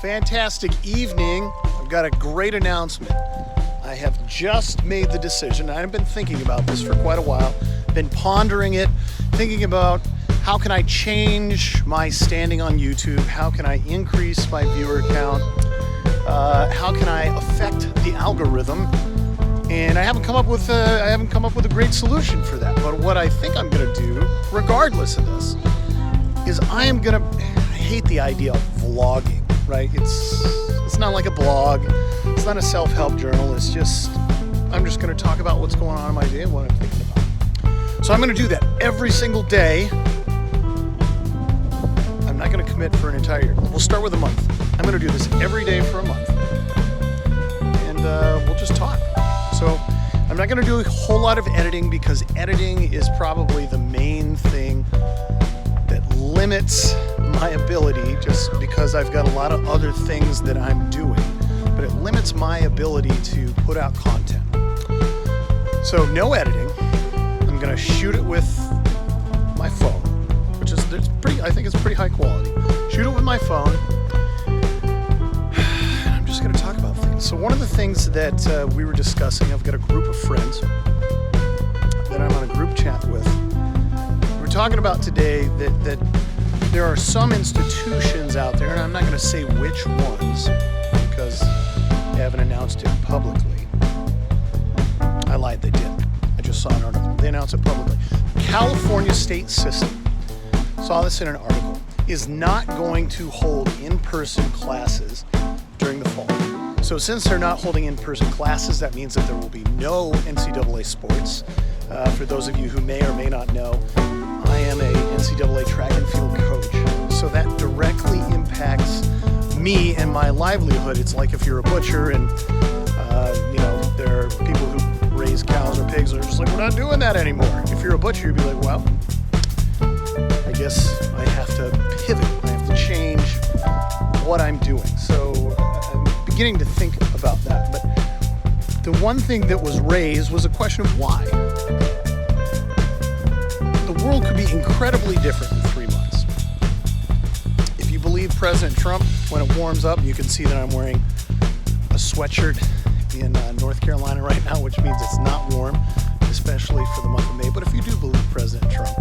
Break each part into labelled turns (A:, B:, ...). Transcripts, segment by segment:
A: Fantastic evening. I've got a great announcement. I have just made the decision. I've been thinking about this for quite a while, been pondering it, thinking about how can I change my standing on YouTube? How can I increase my viewer count? How can I affect the algorithm? And I haven't come up with a great solution for that. But what I think I'm going to do, regardless of this, is I hate the idea of vlogging, right? It's not like a blog. It's not a self-help journal. I'm just going to talk about what's going on in my day and what I'm thinking about. So I'm going to do that every single day. I'm not going to commit for an entire year. We'll start with a month. I'm going to do this every day for a month. And we'll just talk. So I'm not going to do a whole lot of editing because editing is probably the main thing that limits my ability, just because I've got a lot of other things that I'm doing. But it limits my ability to put out content. So no editing. I'm going to shoot it with my phone, which is I think it's pretty high quality. Shoot it with my phone. I'm just going to talk about things. So one of the things that we were discussing, I've got a group of friends that I'm on a group chat with. We're talking about today that there are some institutions out there, and I'm not going to say which ones because they haven't announced it publicly. I lied, they did. I just saw an article. They announced it publicly. California state system, saw this in an article, is not going to hold in-person classes during the fall. So since they're not holding in-person classes, that means that there will be no NCAA sports. For those of you who may or may not know, I am a NCAA track and field coach. So that directly impacts me and my livelihood. It's like if you're a butcher and, there are people who raise cows or pigs and are just like, we're not doing that anymore. If you're a butcher, you'd be like, well, I guess I have to pivot. I have to change what I'm doing. So I'm beginning to think about that. But the one thing that was raised was a question of why. The world could be incredibly different in 3 months. If you believe President Trump, when it warms up, you can see that I'm wearing a sweatshirt in North Carolina right now, which means it's not warm, especially for the month of May. But if you do believe President Trump,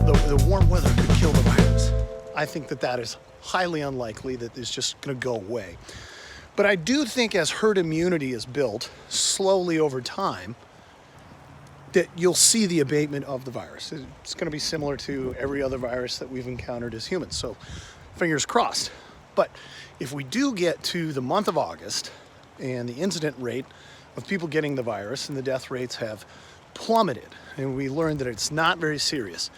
A: the warm weather could kill the virus. I think that is highly unlikely, that it's just going to go away. But I do think as herd immunity is built slowly over time, that you'll see the abatement of the virus. It's going to be similar to every other virus that we've encountered as humans. So fingers crossed. But if we do get to the month of August and the incident rate of people getting the virus and the death rates have plummeted, and we learned that it's not very serious,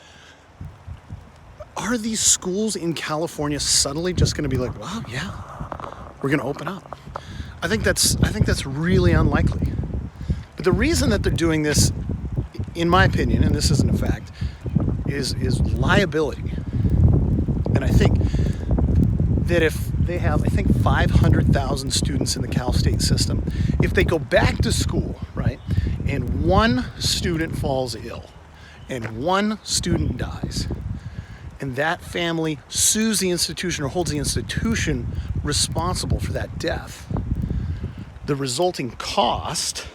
A: are these schools in California suddenly just going to be like, wow, yeah, we're going to open up? I think that's really unlikely. But the reason that they're doing this, in my opinion, and this isn't a fact, is liability. And I think that if they have, 500,000 students in the Cal State system, if they go back to school, right, and one student falls ill, and one student dies, and that family sues the institution or holds the institution responsible for that death, the resulting cost,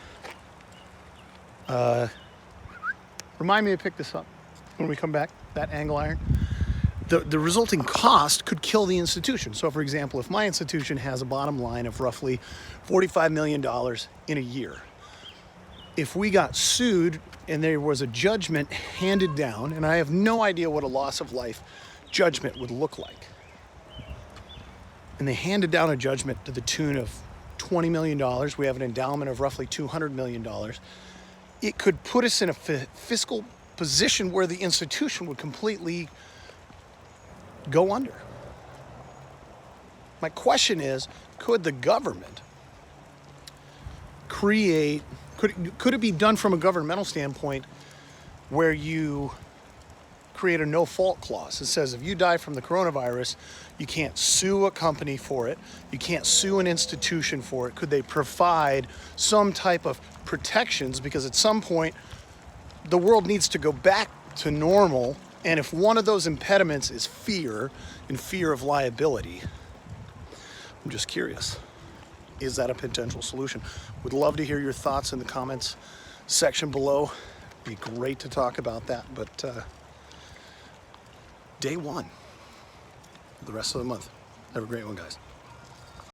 A: remind me to pick this up when we come back, that angle iron. The resulting cost could kill the institution. So for example, if my institution has a bottom line of roughly $45 million in a year, if we got sued and there was a judgment handed down, and I have no idea what a loss of life judgment would look like, and they handed down a judgment to the tune of $20 million, we have an endowment of roughly $200 million, it could put us in a fiscal position where the institution would completely go under. My question is, could the government could it be done from a governmental standpoint where you create a no-fault clause? It says if you die from the coronavirus, you can't sue a company for it, you can't sue an institution for it. Could they provide some type of protections? Because at some point, the world needs to go back to normal And if one of those impediments is fear and fear of liability, I'm just curious, is that a potential solution? Would love to hear your thoughts in the comments section below. Be great to talk about that, but day one, the rest of the month. Have a great one, guys.